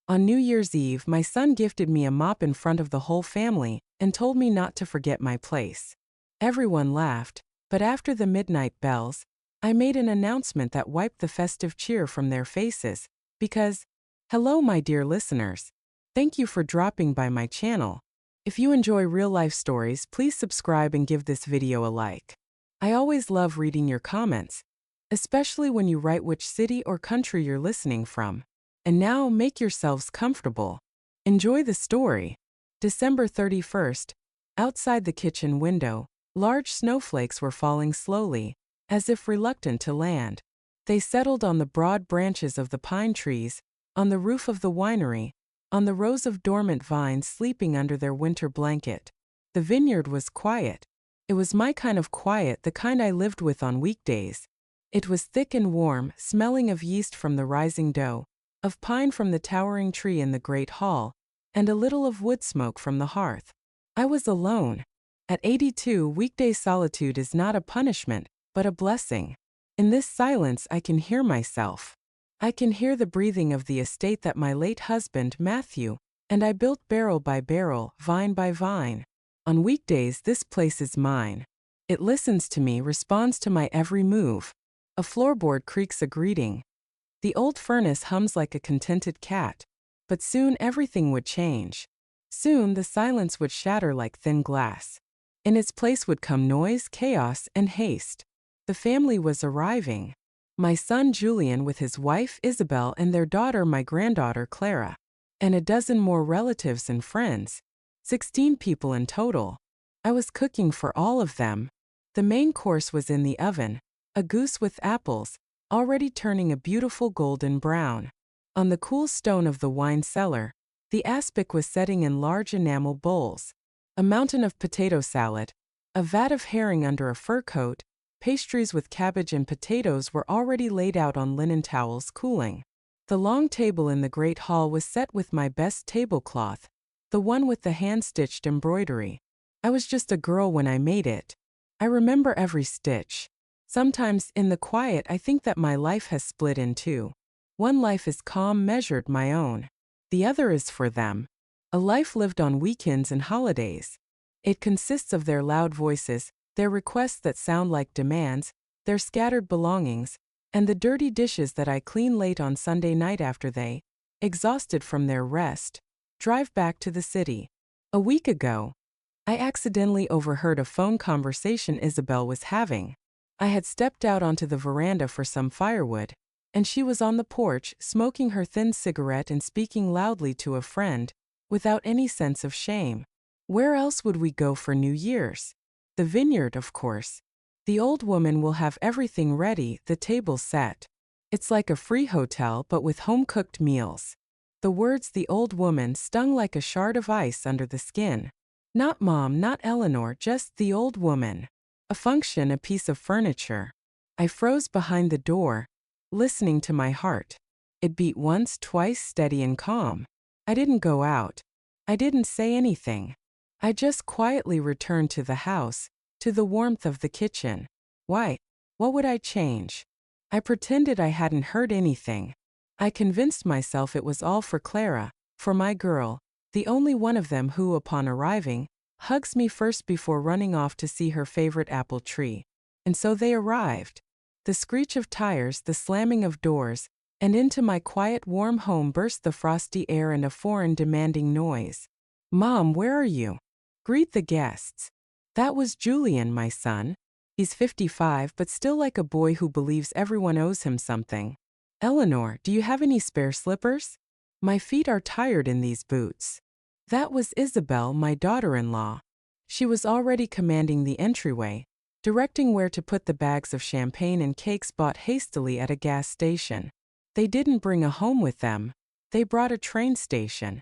On New Year's Eve, my son gifted me a mop in front of the whole family and told me not to forget my place. Everyone laughed, but after the midnight bells, I made an announcement that wiped the festive cheer from their faces, because, hello my dear listeners. Thank you for dropping by my channel. If you enjoy real-life stories, please subscribe and give this video a like. I always love reading your comments, especially when you write which city or country you're listening from. And now, make yourselves comfortable. Enjoy the story. December 31st. Outside the kitchen window, large snowflakes were falling slowly, as if reluctant to land. They settled on the broad branches of the pine trees, on the roof of the winery, on the rows of dormant vines sleeping under their winter blanket. The vineyard was quiet. It was my kind of quiet, the kind I lived with on weekdays. It was thick and warm, smelling of yeast from the rising dough, of pine from the towering tree in the great hall, and a little of wood smoke from the hearth. I was alone. At 82, weekday solitude is not a punishment, but a blessing. In this silence I can hear myself. I can hear the breathing of the estate that my late husband, Matthew, and I built barrel by barrel, vine by vine. On weekdays this place is mine. It listens to me, responds to my every move. A floorboard creaks a greeting. The old furnace hums like a contented cat. But soon everything would change. Soon the silence would shatter like thin glass. In its place would come noise, chaos, and haste. The family was arriving. My son Julian with his wife Isabel and their daughter, my granddaughter Clara. And a dozen more relatives and friends. 16 people in total. I was cooking for all of them. The main course was in the oven, a goose with apples, already turning a beautiful golden brown. On the cool stone of the wine cellar, the aspic was setting in large enamel bowls. A mountain of potato salad, a vat of herring under a fur coat, pastries with cabbage and potatoes were already laid out on linen towels cooling. The long table in the great hall was set with my best tablecloth, the one with the hand-stitched embroidery. I was just a girl when I made it. I remember every stitch. Sometimes, in the quiet, I think that my life has split in two. One life is calm, measured, my own. The other is for them. A life lived on weekends and holidays. It consists of their loud voices, their requests that sound like demands, their scattered belongings, and the dirty dishes that I clean late on Sunday night after they, exhausted from their rest, drive back to the city. A week ago, I accidentally overheard a phone conversation Isabel was having. I had stepped out onto the veranda for some firewood, and she was on the porch, smoking her thin cigarette and speaking loudly to a friend, without any sense of shame. Where else would we go for New Year's? The vineyard, of course. The old woman will have everything ready, the table set. It's like a free hotel but with home-cooked meals. The words "the old woman" stung like a shard of ice under the skin. Not Mom, not Eleanor, just the old woman. A function, a piece of furniture. I froze behind the door, listening to my heart. It beat once, twice, steady and calm. I didn't go out. I didn't say anything. I just quietly returned to the house, to the warmth of the kitchen. Why? What would I change? I pretended I hadn't heard anything. I convinced myself it was all for Clara, for my girl, the only one of them who, upon arriving, hugs me first before running off to see her favorite apple tree. And so they arrived. The screech of tires, the slamming of doors, and into my quiet, warm home burst the frosty air and a foreign, demanding noise. "Mom, where are you? Greet the guests." That was Julian, my son. He's 55 but still like a boy who believes everyone owes him something. "Eleanor, do you have any spare slippers? My feet are tired in these boots." That was Isabel, my daughter-in-law. She was already commanding the entryway, directing where to put the bags of champagne and cakes bought hastily at a gas station. They didn't bring a home with them. They brought a train station.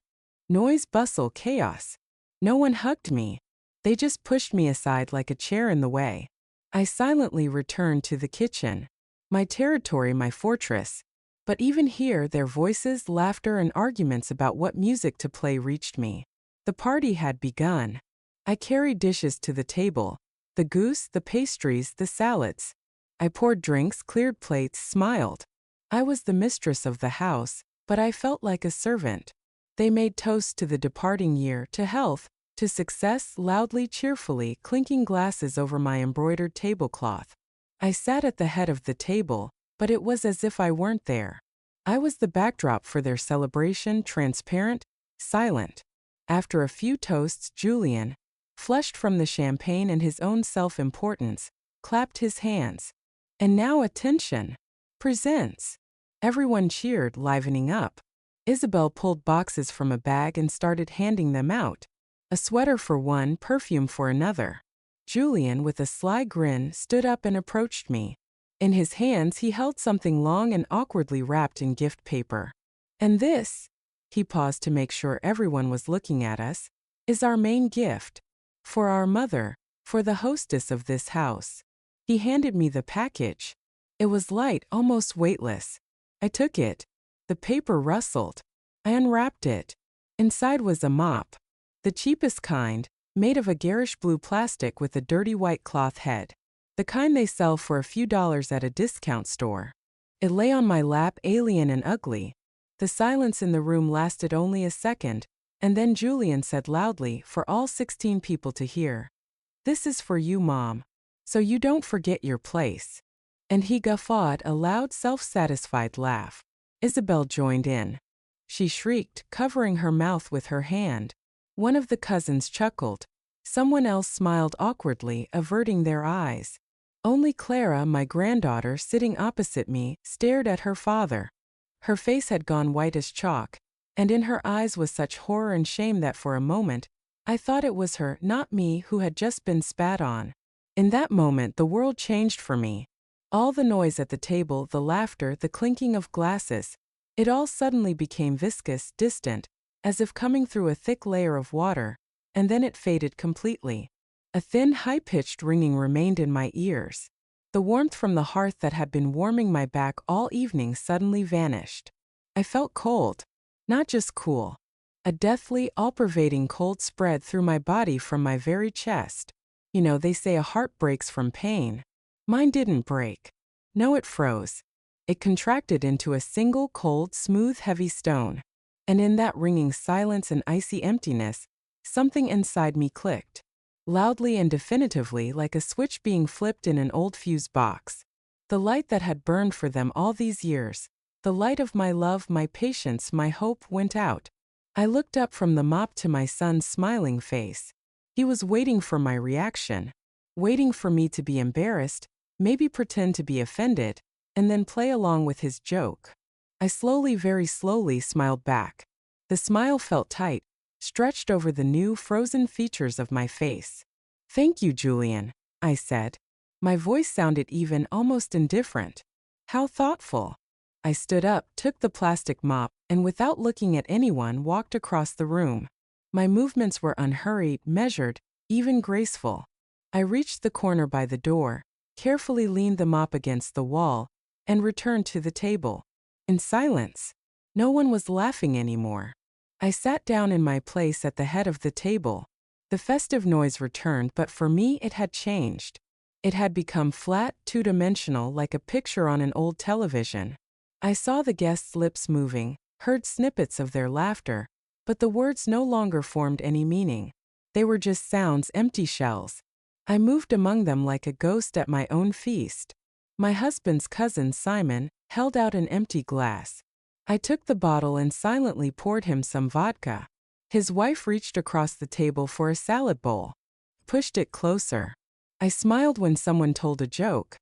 Noise, bustle, chaos. No one hugged me. They just pushed me aside like a chair in the way. I silently returned to the kitchen. My territory, my fortress. But even here, their voices, laughter, and arguments about what music to play reached me. The party had begun. I carried dishes to the table. The goose, the pastries, the salads. I poured drinks, cleared plates, smiled. I was the mistress of the house, but I felt like a servant. They made toasts to the departing year, to health, to success, loudly, cheerfully, clinking glasses over my embroidered tablecloth. I sat at the head of the table, but it was as if I weren't there. I was the backdrop for their celebration, transparent, silent. After a few toasts, Julian, flushed from the champagne and his own self-importance, clapped his hands. And now attention. Presents. Everyone cheered, livening up. Isabel pulled boxes from a bag and started handing them out. A sweater for one, perfume for another. Julian, with a sly grin, stood up and approached me. In his hands he held something long and awkwardly wrapped in gift paper. And this, he paused to make sure everyone was looking at us, is our main gift. For our mother, for the hostess of this house. He handed me the package. It was light, almost weightless. I took it. The paper rustled. I unwrapped it. Inside was a mop. The cheapest kind, made of a garish blue plastic with a dirty white cloth head. The kind they sell for a few dollars at a discount store. It lay on my lap, alien and ugly. The silence in the room lasted only a second, and then Julian said loudly, for all 16 people to hear, "This is for you, Mom. So you don't forget your place." And he guffawed, a loud, self-satisfied laugh. Isabel joined in. She shrieked, covering her mouth with her hand. One of the cousins chuckled. Someone else smiled awkwardly, averting their eyes. Only Clara, my granddaughter, sitting opposite me, stared at her father. Her face had gone white as chalk, and in her eyes was such horror and shame that for a moment, I thought it was her, not me, who had just been spat on. In that moment the world changed for me. All the noise at the table, the laughter, the clinking of glasses, it all suddenly became viscous, distant, as if coming through a thick layer of water, and then it faded completely. A thin, high-pitched ringing remained in my ears. The warmth from the hearth that had been warming my back all evening suddenly vanished. I felt cold, not just cool. A deathly, all-pervading cold spread through my body from my very chest. You know, they say a heart breaks from pain. Mine didn't break. No, it froze. It contracted into a single cold, smooth, heavy stone. And in that ringing silence and icy emptiness, something inside me clicked. Loudly and definitively, like a switch being flipped in an old fuse box. The light that had burned for them all these years, the light of my love, my patience, my hope, went out. I looked up from the mop to my son's smiling face. He was waiting for my reaction, waiting for me to be embarrassed, maybe pretend to be offended, and then play along with his joke. I slowly, very slowly smiled back. The smile felt tight, stretched over the new, frozen features of my face. "Thank you, Julian," I said. My voice sounded even, almost indifferent. "How thoughtful." I stood up, took the plastic mop, and without looking at anyone, walked across the room. My movements were unhurried, measured, even graceful. I reached the corner by the door, carefully leaned the mop against the wall, and returned to the table. In silence. No one was laughing anymore. I sat down in my place at the head of the table. The festive noise returned, but for me it had changed. It had become flat, two-dimensional, like a picture on an old television. I saw the guests' lips moving, heard snippets of their laughter, but the words no longer formed any meaning. They were just sounds, empty shells. I moved among them like a ghost at my own feast. My husband's cousin, Simon, held out an empty glass. I took the bottle and silently poured him some vodka. His wife reached across the table for a salad bowl, pushed it closer. I smiled when someone told a joke.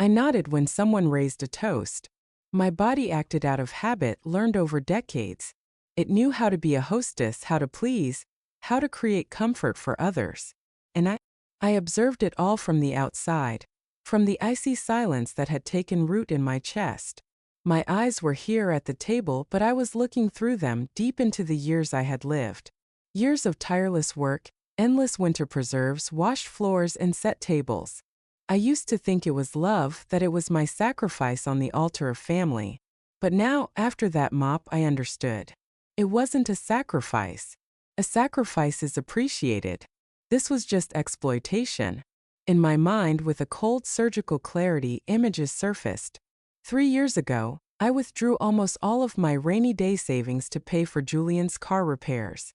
I nodded when someone raised a toast. My body acted out of habit, learned over decades. It knew how to be a hostess, how to please, how to create comfort for others. And I observed it all from the outside, from the icy silence that had taken root in my chest. My eyes were here at the table, but I was looking through them, deep into the years I had lived. Years of tireless work, endless winter preserves, washed floors, and set tables. I used to think it was love, that it was my sacrifice on the altar of family. But now, after that mop, I understood. It wasn't a sacrifice. A sacrifice is appreciated. This was just exploitation. In my mind, with a cold surgical clarity, images surfaced. 3 years ago, I withdrew almost all of my rainy day savings to pay for Julian's car repairs.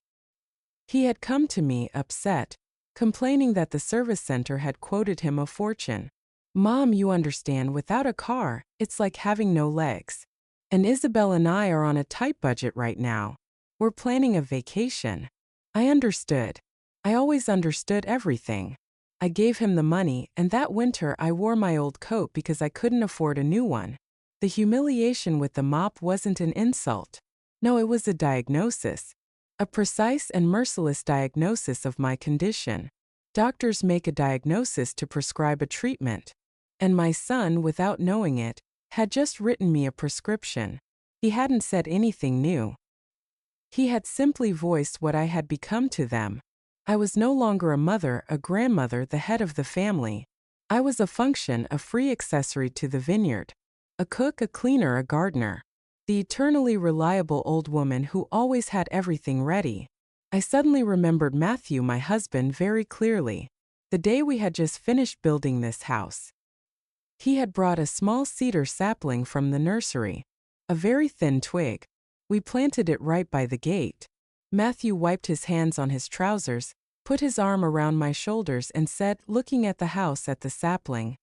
He had come to me upset, complaining that the service center had quoted him a fortune. "Mom, you understand, without a car, it's like having no legs. And Isabel and I are on a tight budget right now. We're planning a vacation." I understood. I always understood everything. I gave him the money, and that winter I wore my old coat because I couldn't afford a new one. The humiliation with the mop wasn't an insult. No, it was a diagnosis. A precise and merciless diagnosis of my condition. Doctors make a diagnosis to prescribe a treatment. And my son, without knowing it, had just written me a prescription. He hadn't said anything new. He had simply voiced what I had become to them. I was no longer a mother, a grandmother, the head of the family. I was a function, a free accessory to the vineyard. A cook, a cleaner, a gardener. The eternally reliable old woman who always had everything ready. I suddenly remembered Matthew, my husband, very clearly. The day we had just finished building this house. He had brought a small cedar sapling from the nursery. A very thin twig. We planted it right by the gate. Matthew wiped his hands on his trousers, put his arm around my shoulders and said, looking at the house, at the sapling,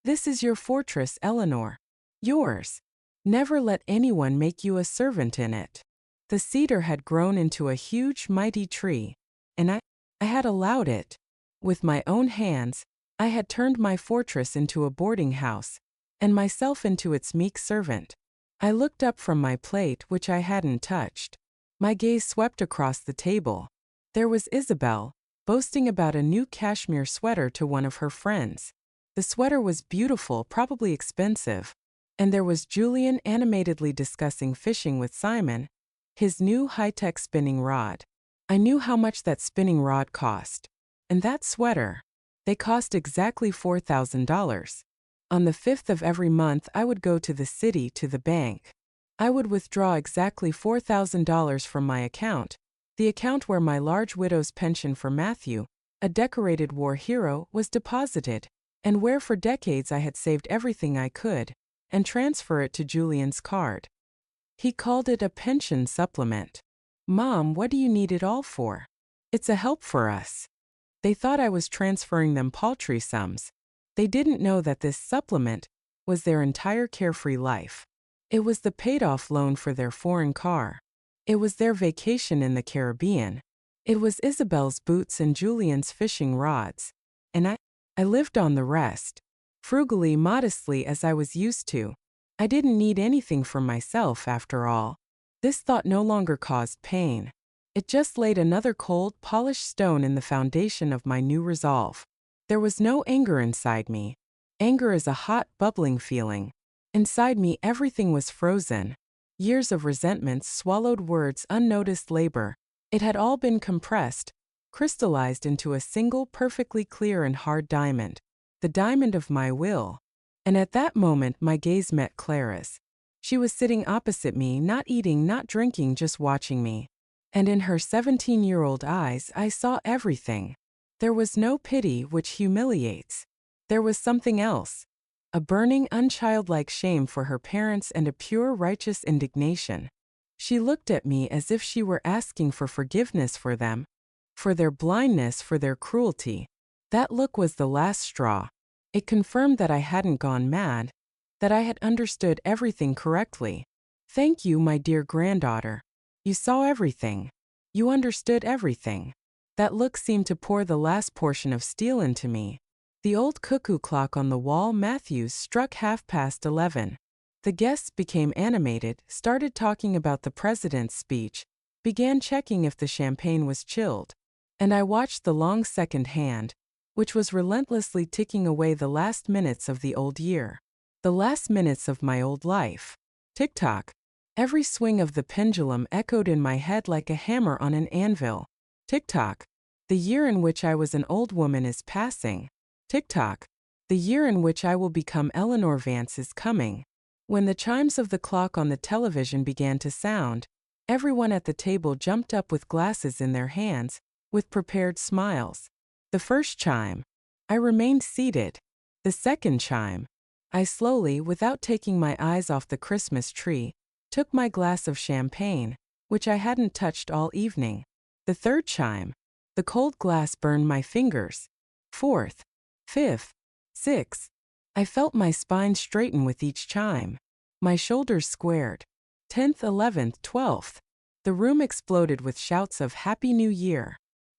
"This is your fortress, Eleanor. Yours. Never let anyone make you a servant in it." The cedar had grown into a huge, mighty tree, and I had allowed it. With my own hands, I had turned my fortress into a boarding house, and myself into its meek servant. I looked up from my plate, which I hadn't touched. My gaze swept across the table. There was Isabel, boasting about a new cashmere sweater to one of her friends. The sweater was beautiful, probably expensive. And there was Julian animatedly discussing fishing with Simon, his new high-tech spinning rod. I knew how much that spinning rod cost. And that sweater. They cost exactly $4,000. On the 5th of every month I would go to the city, to the bank. I would withdraw exactly $4,000 from my account, the account where my large widow's pension for Matthew, a decorated war hero, was deposited, and where for decades I had saved everything I could, and transfer it to Julian's card. He called it a pension supplement. "Mom, what do you need it all for?" "It's a help for us." They thought I was transferring them paltry sums. They didn't know that this supplement was their entire carefree life. It was the paid-off loan for their foreign car. It was their vacation in the Caribbean. It was Isabel's boots and Julian's fishing rods. And I lived on the rest. Frugally, modestly, as I was used to. I didn't need anything for myself, after all. This thought no longer caused pain. It just laid another cold, polished stone in the foundation of my new resolve. There was no anger inside me. Anger is a hot, bubbling feeling. Inside me everything was frozen. Years of resentments, swallowed words, unnoticed labor. It had all been compressed, crystallized into a single, perfectly clear and hard diamond. The diamond of my will. And at that moment my gaze met Clara's. She was sitting opposite me, not eating, not drinking, just watching me. And in her 17-year-old eyes I saw everything. There was no pity, which humiliates. There was something else. A burning, unchildlike shame for her parents and a pure, righteous indignation. She looked at me as if she were asking for forgiveness for them, for their blindness, for their cruelty. That look was the last straw. It confirmed that I hadn't gone mad, that I had understood everything correctly. "Thank you, my dear granddaughter. You saw everything. You understood everything." That look seemed to pour the last portion of steel into me. The old cuckoo clock on the wall, Matthew's, struck 11:30. The guests became animated, started talking about the president's speech, began checking if the champagne was chilled. And I watched the long second hand, which was relentlessly ticking away the last minutes of the old year. The last minutes of my old life. Tick-tock. Every swing of the pendulum echoed in my head like a hammer on an anvil. Tick-tock. The year in which I was an old woman is passing. Tick-tock. The year in which I will become Eleanor Vance is coming. When the chimes of the clock on the television began to sound, everyone at the table jumped up with glasses in their hands, with prepared smiles. The first chime. I remained seated. The second chime. I slowly, without taking my eyes off the Christmas tree, took my glass of champagne, which I hadn't touched all evening. The third chime. The cold glass burned my fingers. Fourth, fifth, sixth. I felt my spine straighten with each chime. My shoulders squared. 10th, 11th, 12th. The room exploded with shouts of Happy New Year.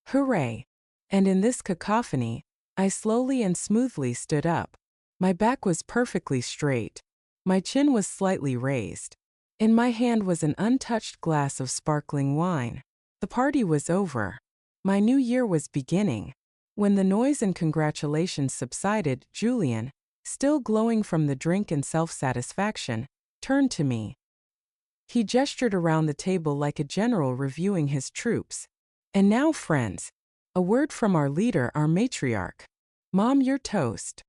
Hooray! And in this cacophony, I slowly and smoothly stood up. My back was perfectly straight. My chin was slightly raised. In my hand was an untouched glass of sparkling wine. The party was over. My new year was beginning. When the noise and congratulations subsided, Julian, still glowing from the drink and self-satisfaction, turned to me. He gestured around the table like a general reviewing his troops. And now, friends, a word from our leader, our matriarch. Mom, your toast.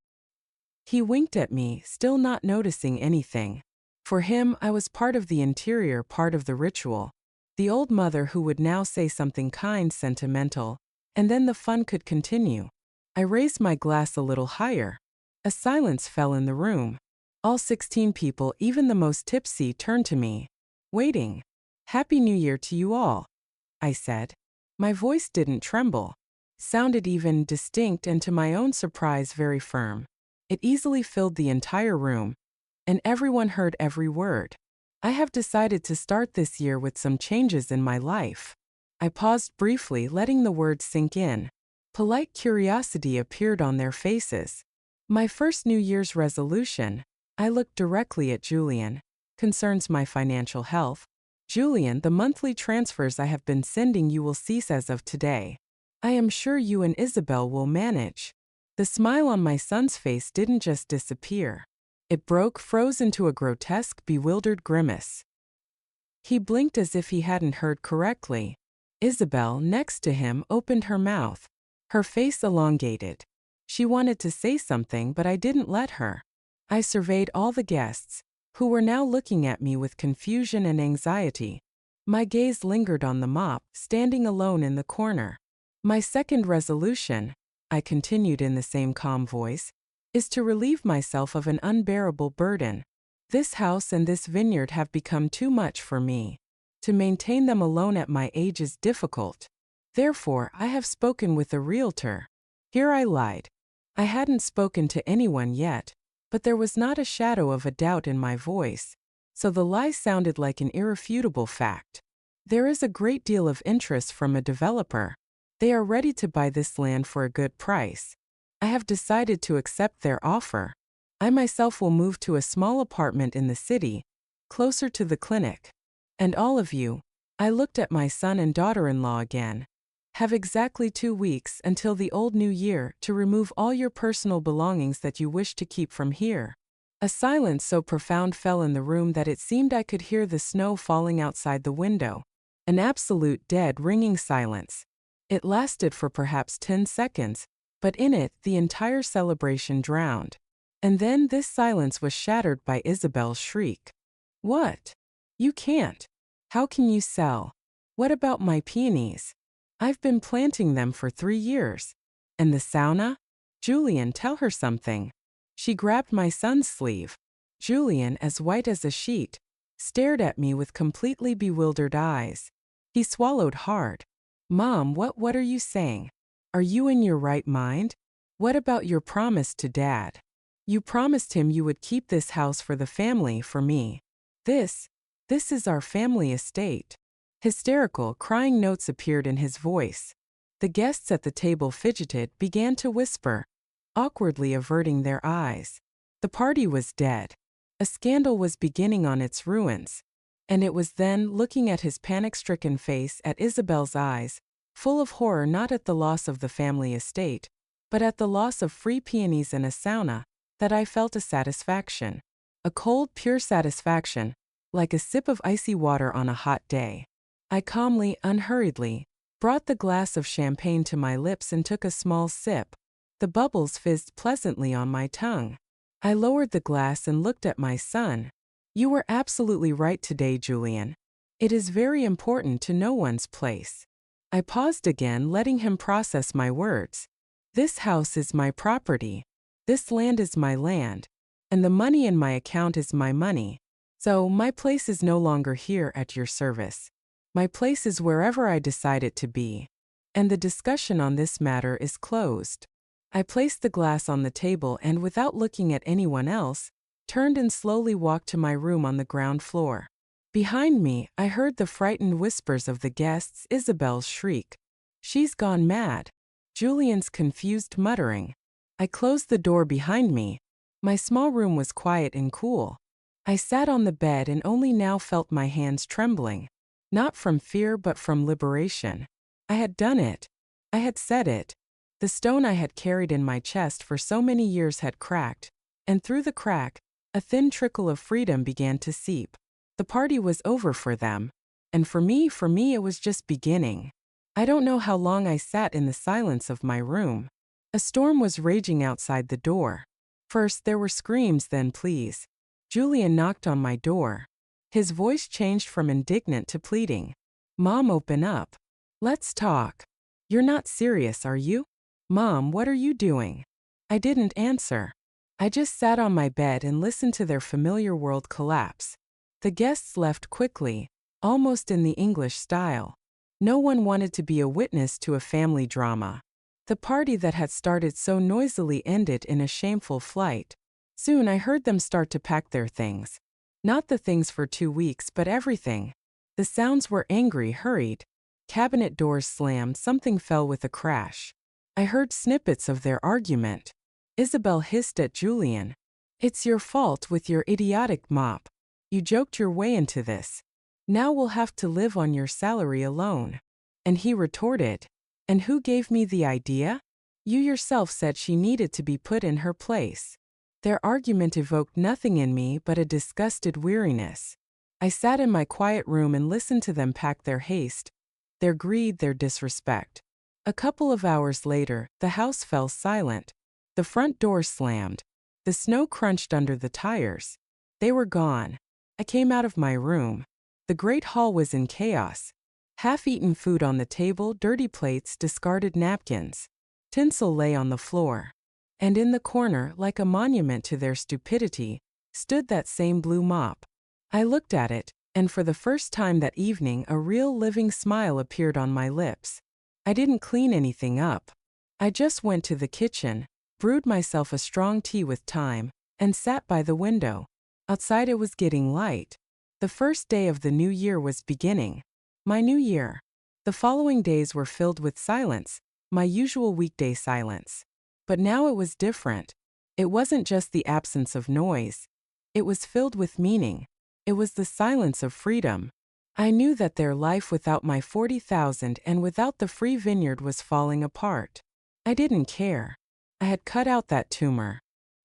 He winked at me, still not noticing anything. For him, I was part of the interior, part of the ritual. The old mother who would now say something kind, sentimental, and then the fun could continue. I raised my glass a little higher. A silence fell in the room. All 16 people, even the most tipsy, turned to me. Waiting. Happy New Year to you all, I said. My voice didn't tremble. Sounded even distinct and to my own surprise very firm. It easily filled the entire room, and everyone heard every word. I have decided to start this year with some changes in my life. I paused briefly, letting the words sink in. Polite curiosity appeared on their faces. My first New Year's resolution, I looked directly at Julian, concerns my financial health. Julian, the monthly transfers I have been sending you will cease as of today. I am sure you and Isabel will manage. The smile on my son's face didn't just disappear. It froze into a grotesque, bewildered grimace. He blinked as if he hadn't heard correctly. Isabel, next to him, opened her mouth. Her face elongated. She wanted to say something, but I didn't let her. I surveyed all the guests, who were now looking at me with confusion and anxiety. My gaze lingered on the mop, standing alone in the corner. My second resolution, I continued in the same calm voice, is to relieve myself of an unbearable burden. This house and this vineyard have become too much for me. To maintain them alone at my age is difficult. Therefore, I have spoken with a realtor. Here I lied. I hadn't spoken to anyone yet, but there was not a shadow of a doubt in my voice, so the lie sounded like an irrefutable fact. There is a great deal of interest from a developer. They are ready to buy this land for a good price. I have decided to accept their offer. I myself will move to a small apartment in the city, closer to the clinic. And all of you, I looked at my son and daughter-in-law again, have exactly 2 weeks until the old new year to remove all your personal belongings that you wish to keep from here. A silence so profound fell in the room that it seemed I could hear the snow falling outside the window. An absolute dead, ringing silence. It lasted for perhaps 10 seconds, but in it the entire celebration drowned. And then this silence was shattered by Isabel's shriek. What? You can't. How can you sell? What about my peonies? I've been planting them for 3 years. And the sauna? Julian, tell her something. She grabbed my son's sleeve. Julian, as white as a sheet, stared at me with completely bewildered eyes. He swallowed hard. Mom, what are you saying? Are you in your right mind? What about your promise to Dad? You promised him you would keep this house for the family, for me. This is our family estate. Hysterical, crying notes appeared in his voice. The guests at the table fidgeted, began to whisper, awkwardly averting their eyes. The party was dead. A scandal was beginning on its ruins. And it was then, looking at his panic-stricken face, at Isabel's eyes, full of horror not at the loss of the family estate, but at the loss of free peonies and a sauna, that I felt a satisfaction. A cold, pure satisfaction, like a sip of icy water on a hot day. I calmly, unhurriedly, brought the glass of champagne to my lips and took a small sip. The bubbles fizzed pleasantly on my tongue. I lowered the glass and looked at my son. You were absolutely right today, Julian. It is very important to know one's place. I paused again, letting him process my words. This house is my property. This land is my land. and the money in my account is my money. So, my place is no longer here at your service. My place is wherever I decide it to be. And the discussion on this matter is closed. I placed the glass on the table and, without looking at anyone else, turned and slowly walked to my room on the ground floor. Behind me, I heard the frightened whispers of the guests, Isabel's shriek. "She's gone mad." Julian's confused muttering. I closed the door behind me. My small room was quiet and cool. I sat on the bed and only now felt my hands trembling. Not from fear but from liberation. I had done it. I had said it. The stone I had carried in my chest for so many years had cracked, and through the crack, a thin trickle of freedom began to seep. The party was over for them, and for me it was just beginning. I don't know how long I sat in the silence of my room. A storm was raging outside the door. First there were screams, then pleas. Julian knocked on my door. His voice changed from indignant to pleading. "Mom, open up. Let's talk. You're not serious, are you? Mom, what are you doing?" I didn't answer. I just sat on my bed and listened to their familiar world collapse. The guests left quickly, almost in the English style. No one wanted to be a witness to a family drama. The party that had started so noisily ended in a shameful flight. Soon I heard them start to pack their things. Not the things for 2 weeks, but everything. The sounds were angry, hurried. Cabinet doors slammed, something fell with a crash. I heard snippets of their argument. Isabel hissed at Julian. "It's your fault with your idiotic mop. You joked your way into this. Now we'll have to live on your salary alone." And he retorted, "And who gave me the idea? You yourself said she needed to be put in her place." Their argument evoked nothing in me but a disgusted weariness. I sat in my quiet room and listened to them pack their haste, their greed, their disrespect. A couple of hours later, the house fell silent. The front door slammed. The snow crunched under the tires. They were gone. I came out of my room. The great hall was in chaos. Half-eaten food on the table, dirty plates, discarded napkins. Tinsel lay on the floor. And in the corner, like a monument to their stupidity, stood that same blue mop. I looked at it, and for the first time that evening a real living smile appeared on my lips. I didn't clean anything up. I just went to the kitchen, brewed myself a strong tea with thyme, and sat by the window. Outside it was getting light. The first day of the new year was beginning. My new year. The following days were filled with silence, my usual weekday silence. But now it was different. It wasn't just the absence of noise. It was filled with meaning. It was the silence of freedom. I knew that their life without my 40,000 and without the free vineyard was falling apart. I didn't care. I had cut out that tumor.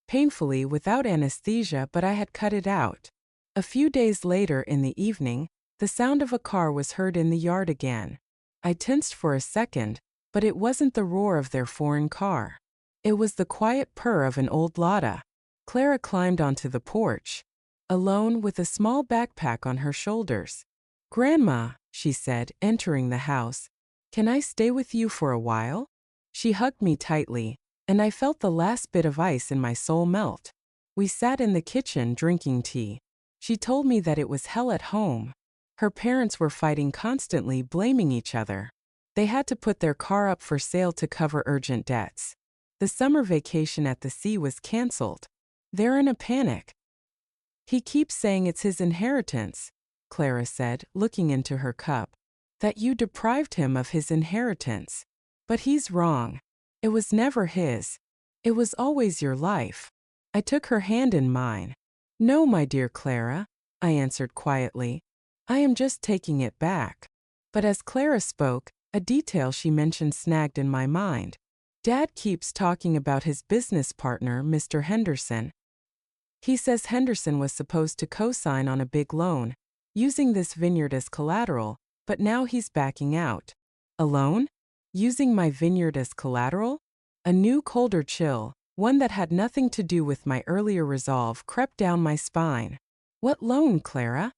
Painfully, without anesthesia, but I had cut it out. A few days later in the evening, the sound of a car was heard in the yard again. I tensed for a second, but it wasn't the roar of their foreign car. It was the quiet purr of an old Lada. Clara climbed onto the porch, alone with a small backpack on her shoulders. "Grandma," she said, entering the house, "can I stay with you for a while?" She hugged me tightly, and I felt the last bit of ice in my soul melt. We sat in the kitchen drinking tea. She told me that it was hell at home. Her parents were fighting constantly, blaming each other. They had to put their car up for sale to cover urgent debts. The summer vacation at the sea was canceled. They're in a panic. "He keeps saying it's his inheritance," Clara said, looking into her cup. "That you deprived him of his inheritance. But he's wrong. It was never his. It was always your life." I took her hand in mine. "No, my dear Clara," I answered quietly. "I am just taking it back." But as Clara spoke, a detail she mentioned snagged in my mind. "Dad keeps talking about his business partner, Mr. Henderson. He says Henderson was supposed to co-sign on a big loan, using this vineyard as collateral, but now he's backing out." "A loan? Using my vineyard as collateral?" A new colder chill, one that had nothing to do with my earlier resolve, crept down my spine. "What loan, Clara?"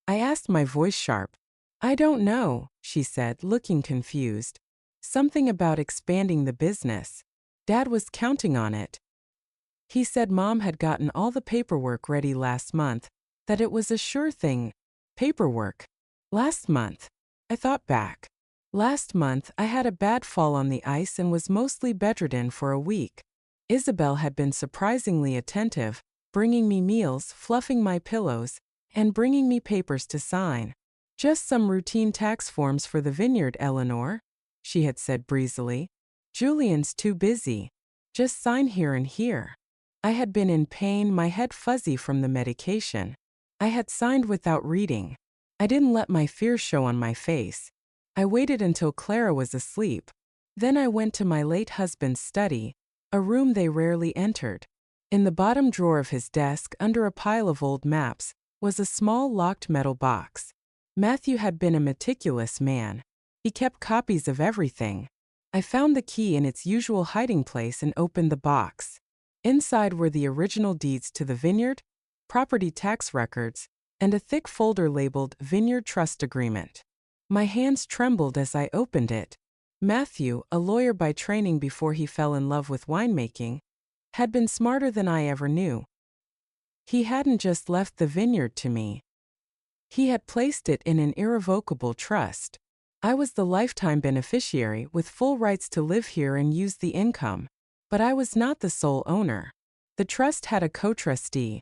I asked, my voice sharp. "I don't know," she said, looking confused. "Something about expanding the business. Dad was counting on it." He said Mom had gotten all the paperwork ready last month, that it was a sure thing. Paperwork. Last month. I thought back. Last month, I had a bad fall on the ice and was mostly bedridden for a week. Isabel had been surprisingly attentive, bringing me meals, fluffing my pillows, and bringing me papers to sign. Just some routine tax forms for the vineyard, Eleanor, she had said breezily. Julian's too busy. Just sign here and here. I had been in pain, my head fuzzy from the medication. I had signed without reading. I didn't let my fear show on my face. I waited until Clara was asleep. Then I went to my late husband's study, a room they rarely entered. In the bottom drawer of his desk, under a pile of old maps, was a small locked metal box. Matthew had been a meticulous man. He kept copies of everything. I found the key in its usual hiding place and opened the box. Inside were the original deeds to the vineyard, property tax records, and a thick folder labeled Vineyard Trust Agreement. My hands trembled as I opened it. Matthew, a lawyer by training before he fell in love with winemaking, had been smarter than I ever knew. He hadn't just left the vineyard to me. He had placed it in an irrevocable trust. I was the lifetime beneficiary with full rights to live here and use the income. But I was not the sole owner. The trust had a co-trustee,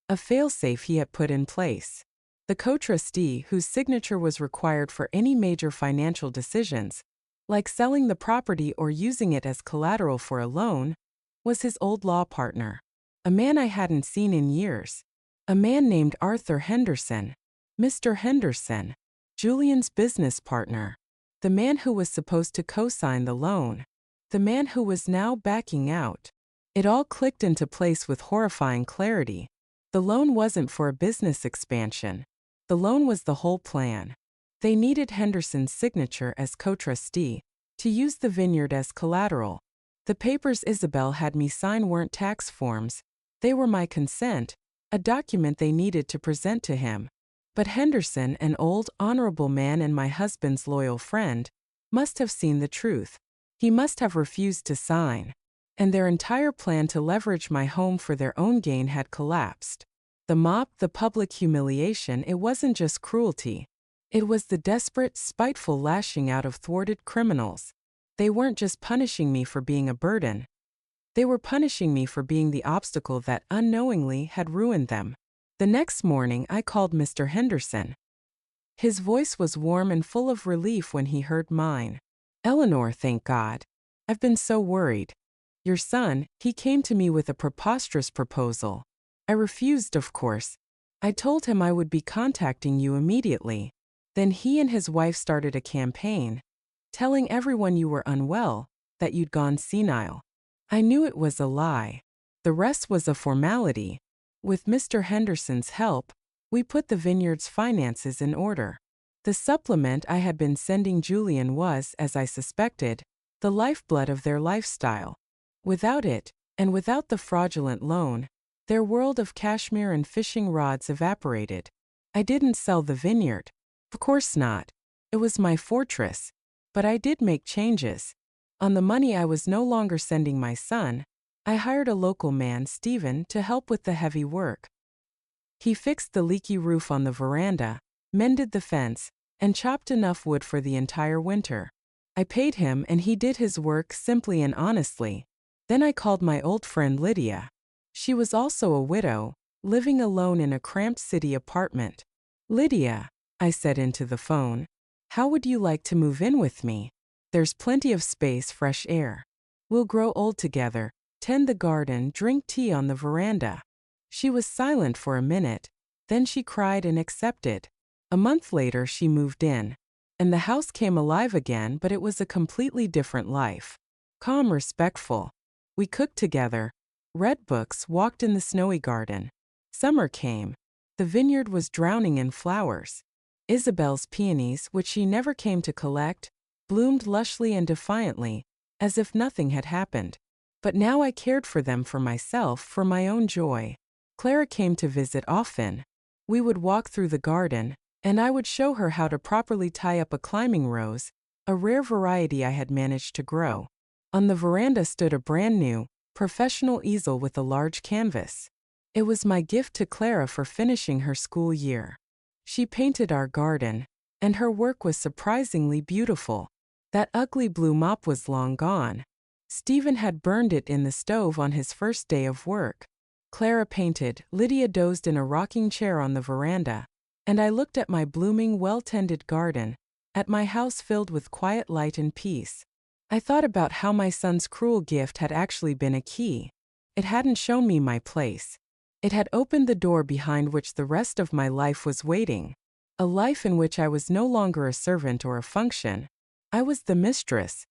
a failsafe he had put in place. The co-trustee, whose signature was required for any major financial decisions, like selling the property or using it as collateral for a loan, was his old law partner, a man I hadn't seen in years, a man named Arthur Henderson, Mr. Henderson, Julian's business partner, the man who was supposed to co-sign the loan, the man who was now backing out. It all clicked into place with horrifying clarity. The loan wasn't for a business expansion. The loan was the whole plan. They needed Henderson's signature as co-trustee to use the vineyard as collateral. The papers Isabel had me sign weren't tax forms. They were my consent, a document they needed to present to him. But Henderson, an old, honorable man and my husband's loyal friend, must have seen the truth. He must have refused to sign. And their entire plan to leverage my home for their own gain had collapsed. The mop, the public humiliation, it wasn't just cruelty. It was the desperate, spiteful lashing out of thwarted criminals. They weren't just punishing me for being a burden. They were punishing me for being the obstacle that unknowingly had ruined them. The next morning, I called Mr. Henderson. His voice was warm and full of relief when he heard mine. Eleanor, thank God. I've been so worried. Your son, he came to me with a preposterous proposal. I refused, of course. I told him I would be contacting you immediately. Then he and his wife started a campaign, telling everyone you were unwell, that you'd gone senile. I knew it was a lie. The rest was a formality. With Mr. Henderson's help, we put the vineyard's finances in order. The supplement I had been sending Julian was, as I suspected, the lifeblood of their lifestyle. Without it, and without the fraudulent loan, their world of cashmere and fishing rods evaporated. I didn't sell the vineyard. Of course not. It was my fortress. But I did make changes. On the money I was no longer sending my son, I hired a local man, Stephen, to help with the heavy work. He fixed the leaky roof on the veranda, mended the fence, and chopped enough wood for the entire winter. I paid him and he did his work simply and honestly. Then I called my old friend Lydia. She was also a widow, living alone in a cramped city apartment. Lydia, I said into the phone, how would you like to move in with me? There's plenty of space, fresh air. We'll grow old together, tend the garden, drink tea on the veranda. She was silent for a minute, then she cried and accepted. A month later she moved in, and the house came alive again, but it was a completely different life. Calm, respectful. We cooked together, read books, walked in the snowy garden. Summer came. The vineyard was drowning in flowers. Isabel's peonies, which she never came to collect, bloomed lushly and defiantly, as if nothing had happened. But now I cared for them for myself, for my own joy. Clara came to visit often. We would walk through the garden, and I would show her how to properly tie up a climbing rose, a rare variety I had managed to grow. On the veranda stood a brand new, professional easel with a large canvas. It was my gift to Clara for finishing her school year. She painted our garden, and her work was surprisingly beautiful. That ugly blue mop was long gone. Stephen had burned it in the stove on his first day of work. Clara painted, Lydia dozed in a rocking chair on the veranda, and I looked at my blooming, well-tended garden, at my house filled with quiet light and peace. I thought about how my son's cruel gift had actually been a key. It hadn't shown me my place. It had opened the door behind which the rest of my life was waiting. A life in which I was no longer a servant or a function. I was the mistress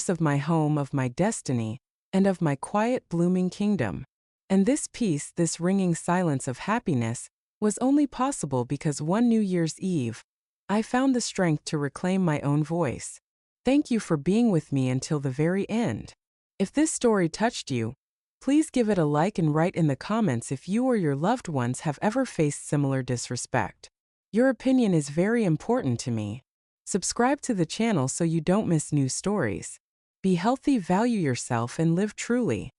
of my home, of my destiny, and of my quiet, blooming kingdom. And this peace, this ringing silence of happiness, was only possible because one New Year's Eve, I found the strength to reclaim my own voice. Thank you for being with me until the very end. If this story touched you, please give it a like and write in the comments if you or your loved ones have ever faced similar disrespect. Your opinion is very important to me. Subscribe to the channel so you don't miss new stories. Be healthy, value yourself, and live truly.